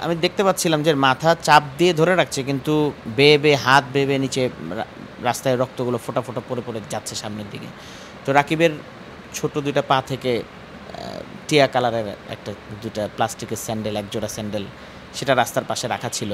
আমি দেখতে পাচ্ছিলাম যে মাথা চাপ দিয়ে ধরে রাখছে, কিন্তু বেয়ে বেয়ে হাত বেয়ে বেয়ে নিচে রাস্তায় রক্তগুলো ফোঁটা ফোঁটা পড়ে পড়ে যাচ্ছে সামনের দিকে। তো রাকিবের ছোট দুইটা পা থেকে টিয়া কালারের একটা দুইটা প্লাস্টিকের স্যান্ডেল, এক জোড়া স্যান্ডেল, সেটা রাস্তার পাশে রাখা ছিল।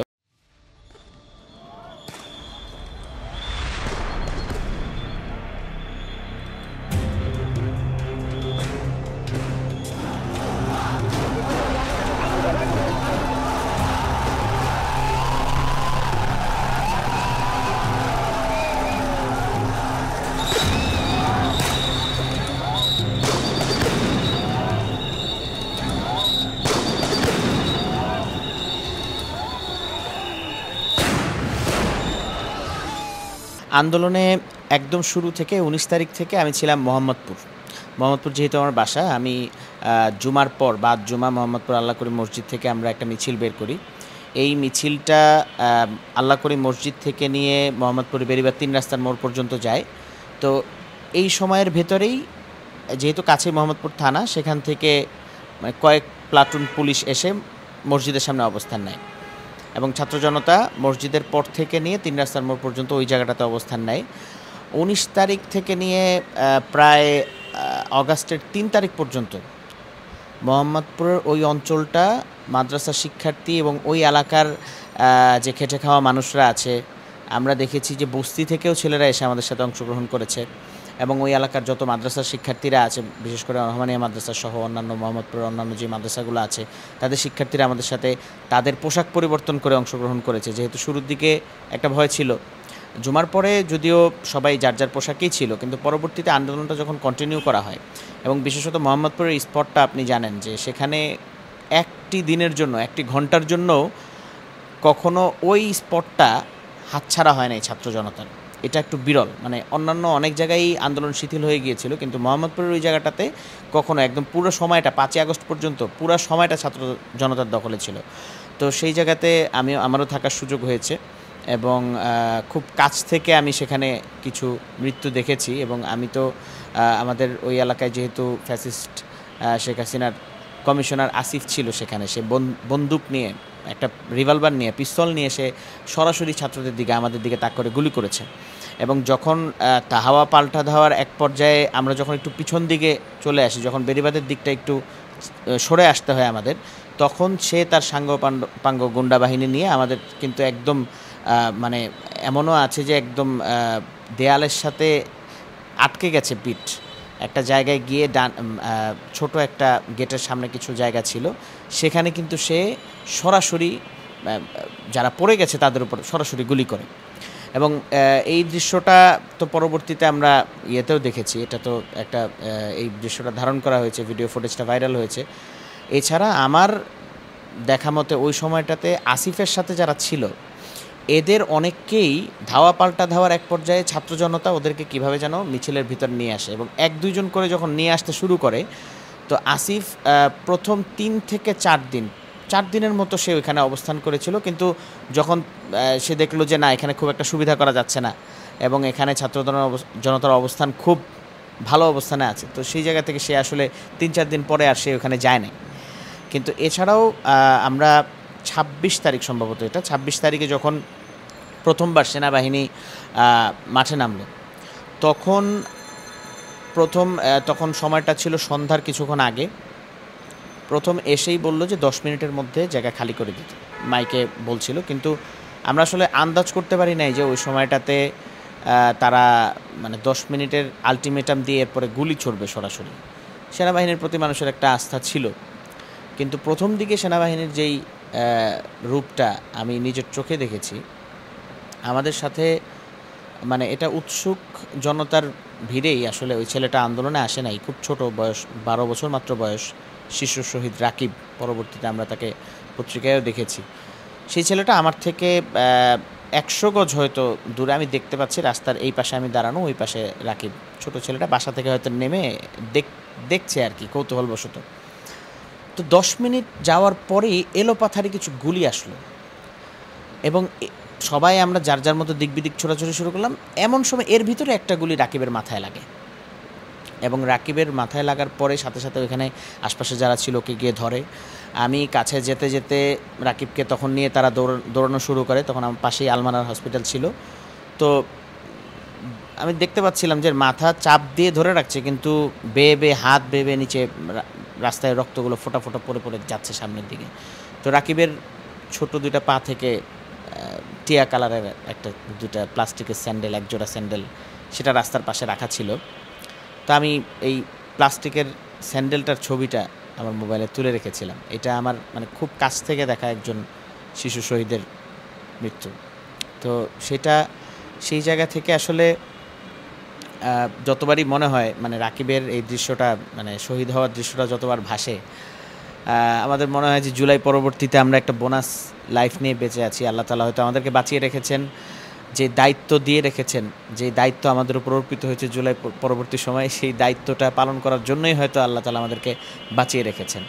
আন্দোলনে একদম শুরু থেকে ১৯ তারিখ থেকে আমি ছিলাম মোহাম্মদপুর যেহেতু আমার বাসা, আমি জুমার পর বাদ জুমা মোহাম্মদপুর আল্লাহ করিম মসজিদ থেকে আমরা একটা মিছিল বের করি। এই মিছিলটা আল্লাহ করিম মসজিদ থেকে নিয়ে মোহাম্মদপুর বেরিবার ৩ রাস্তার মোড় পর্যন্ত যায়। তো এই সময়ের ভেতরেই যেহেতু কাছে মোহাম্মদপুর থানা, সেখান থেকে কয়েক প্লাটুন পুলিশ এসে মসজিদের সামনে অবস্থান নেয় এবং ছাত্র জনতা মসজিদের পর থেকে নিয়ে ৩ রাস্তার মোড় পর্যন্ত ওই জায়গাটাতে অবস্থান নেয়। ১৯ তারিখ থেকে নিয়ে প্রায় অগাস্টের ৩ তারিখ পর্যন্ত মোহাম্মদপুরের ওই অঞ্চলটা মাদ্রাসা শিক্ষার্থী এবং ওই এলাকার যে খেটে খাওয়া মানুষরা আছে, আমরা দেখেছি যে বস্তি থেকেও ছেলেরা এসে আমাদের সাথে অংশগ্রহণ করেছে এবং ওই এলাকার যত মাদ্রাসার শিক্ষার্থীরা আছে, বিশেষ করে রহমানিয়া মাদ্রাসা সহ অন্যান্য মোহাম্মদপুরের অন্যান্য যে মাদ্রাসাগুলো আছে, তাদের শিক্ষার্থীরা আমাদের সাথে তাদের পোশাক পরিবর্তন করে অংশগ্রহণ করেছে। যেহেতু শুরুর দিকে একটা ভয় ছিল, জুমার পরে যদিও সবাই যার যার পোশাকেই ছিল, কিন্তু পরবর্তীতে আন্দোলনটা যখন কন্টিনিউ করা হয় এবং বিশেষত মোহাম্মদপুরের স্পটটা আপনি জানেন যে সেখানে একটি দিনের জন্য, একটি ঘন্টার জন্য কখনো ওই স্পটটা হাতছাড়া হয় না এই ছাত্র জনতার। এটা একটু বিরল, মানে অন্যান্য অনেক জায়গায় আন্দোলন শিথিল হয়ে গিয়েছিল, কিন্তু মোহাম্মদপুরের ওই জায়গাটাতে কখনো একদম পুরো সময়টা ৫ই আগস্ট পর্যন্ত পুরো সময়টা ছাত্র জনতার দখলে ছিল। তো সেই জায়গাতে আমারও থাকার সুযোগ হয়েছে এবং খুব কাছ থেকে আমি সেখানে কিছু মৃত্যু দেখেছি। এবং আমি তো আমাদের ওই এলাকায় যেহেতু ফ্যাসিস্ট শেখ হাসিনার কমিশনার আসিফ ছিল সেখানে, সে বন্দুক নিয়ে, একটা রিভলভার নিয়ে, পিস্তল নিয়ে সে সরাসরি ছাত্রদের দিকে, আমাদের দিকে তাক করে গুলি করেছে। এবং যখন তাহাওয়া পাল্টা ধাওয়ার এক পর্যায়ে আমরা যখন একটু পিছন দিকে চলে আসি, যখন বেরিবাদের দিকটা একটু সরে আসতে হয় আমাদের, তখন সে তার পাঙ্গ গুন্ডা বাহিনী নিয়ে আমাদের কিন্তু একদম মানে এমনও আছে যে একদম দেয়ালের সাথে আটকে গেছে পিঠ। একটা জায়গায় গিয়ে ছোট একটা গেটের সামনে কিছু জায়গা ছিল, সেখানে কিন্তু সে সরাসরি যারা পড়ে গেছে তাদের উপর সরাসরি গুলি করে। এবং এই দৃশ্যটা তো পরবর্তীতে আমরা ইয়েতেও দেখেছি, এটা তো একটা এই দৃশ্যটা ধারণ করা হয়েছে, ভিডিও ফুটেজটা ভাইরাল হয়েছে। এছাড়া আমার দেখা মতে ওই সময়টাতে আসিফের সাথে যারা ছিল এদের অনেককেই ধাওয়া পাল্টা ধাওয়ার এক পর্যায়ে ছাত্র জনতা ওদেরকে কীভাবে যেন মিছিলের ভিতর নিয়ে আসে এবং ১-২ জন করে যখন নিয়ে আসতে শুরু করে, তো আসিফ প্রথম ৩ থেকে ৪ দিনের মতো সে ওইখানে অবস্থান করেছিল। কিন্তু যখন সে দেখলো যে না, এখানে খুব একটা সুবিধা করা যাচ্ছে না এবং এখানে ছাত্র জনতার অবস্থান খুব ভালো অবস্থানে আছে, তো সেই জায়গা থেকে সে আসলে ৩-৪ দিন পরে আর সে ওখানে যায় নাই। কিন্তু এছাড়াও আমরা ২৬ তারিখ সম্ভবত, এটা ২৬ তারিখে যখন প্রথমবার সেনাবাহিনী মাঠে নামলো, তখন সময়টা ছিল সন্ধ্যার কিছুক্ষণ আগে। প্রথম এসেই বলল যে ১০ মিনিটের মধ্যে জায়গা খালি করে দিতে, মাইকে বলছিল। কিন্তু আমরা আসলে আন্দাজ করতে পারি নাই যে ওই সময়টাতে তারা মানে ১০ মিনিটের আলটিমেটাম দিয়ে এরপরে গুলি ছুড়বে সরাসরি। সেনাবাহিনীর প্রতি মানুষের একটা আস্থা ছিল, কিন্তু প্রথম দিকে সেনাবাহিনীর যেই রূপটা আমি নিজের চোখে দেখেছি, আমাদের সাথে মানে এটা উৎসুক জনতার ভিড়েই আসলে ওই ছেলেটা আন্দোলনে আসে নাই, খুব ছোট বয়স, ১২ বছর মাত্র বয়স, শিশু শহীদ রাকিব। পরবর্তীতে আমরা তাকে পত্রিকায়ও দেখেছি। সেই ছেলেটা আমার থেকে ১০০ গজ হয়তো দূরে, আমি দেখতে পাচ্ছি রাস্তার এই পাশে আমি দাঁড়ানো, ওই পাশে রাকিব। ছোট ছেলেটা বাসা থেকে হয়তো নেমে দেখছে আর কি, কৌতূহলবশত। তো ১০ মিনিট যাওয়ার পরেই এলোপাথারি কিছু গুলি আসলো এবং সবাই আমরা যার যার মতো দিক বিদিক ছোড়াছুড়ি শুরু করলাম। এমন সময় এর ভিতরে একটা গুলি রাকিবের মাথায় লাগে। এবং রাকিবের মাথায় লাগার পরে সাথে সাথে ওইখানে আশপাশে যারা ছিল ওকে গিয়ে ধরে। আমি কাছে যেতে যেতে রাকিবকে তখন নিয়ে তারা দৌড়ানো শুরু করে। তখন আমার পাশেই আলমানার হসপিটাল ছিল। তো আমি দেখতে পাচ্ছিলাম যে মাথা চাপ দিয়ে ধরে রাখছে, কিন্তু বেয়ে বেয়ে হাত বেয়ে বেয়ে নিচে রাস্তায় রক্তগুলো ফোঁটা ফোঁটা পড়ে পড়ে যাচ্ছে সামনের দিকে। তো রাকিবের ছোট দুইটা পা থেকে টিয়া কালারের দুইটা প্লাস্টিকের স্যান্ডেল, একজোড়া স্যান্ডেল, সেটা রাস্তার পাশে রাখা ছিল। তো আমি এই প্লাস্টিকের স্যান্ডেলটার ছবিটা আমার মোবাইলে তুলে রেখেছিলাম। এটা আমার মানে খুব কাছ থেকে দেখা একজন শিশু শহীদের মৃত্যু। তো সেটা সেই জায়গা থেকে আসলে যতবারই মনে হয় মানে রাকিবের এই দৃশ্যটা, মানে শহীদ হওয়ার দৃশ্যটা যতবার ভাসে, আমাদের মনে হয় যে জুলাই পরবর্তীতে আমরা একটা বোনাস লাইফ নিয়ে বেঁচে আছি। আল্লাহ তাআলা হয়তো আমাদেরকে বাঁচিয়ে রেখেছেন, যে দায়িত্ব দিয়ে রেখেছেন, যে দায়িত্ব আমাদের উপর অর্পিত হয়েছে জুলাই পরবর্তী সময়ে, সেই দায়িত্বটা পালন করার জন্যই হয়তো আল্লাহ তাআলা আমাদেরকে বাঁচিয়ে রেখেছেন।